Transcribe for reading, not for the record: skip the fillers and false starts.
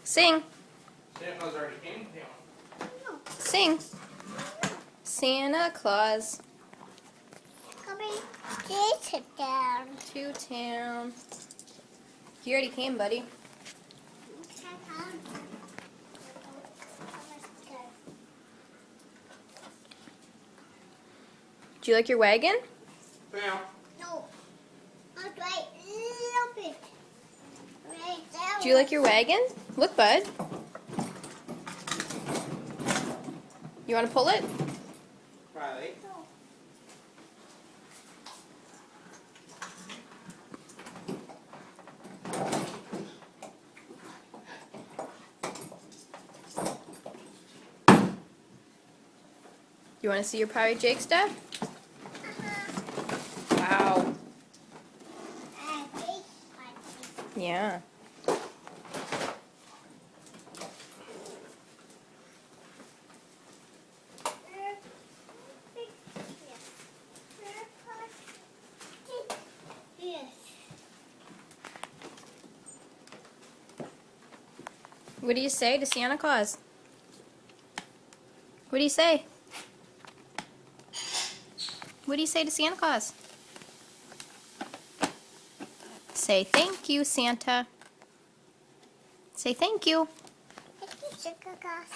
Sing. Santa Claus already came to town. No. Sing. Santa Claus Coming to down. to town. He already came, buddy. Do you like your wagon? Yeah. No. I'll try a little bit. Right there. Do you like your wagon? Look, bud. You want to pull it? Riley. You want to see your Pirate Jake stuff? Uh-huh. Wow. I hate my Yeah. Yes. What do you say to Santa Claus? What do you say? What do you say to Santa Claus? Say thank you, Santa. Say thank you. Thank you, Sugar Glass.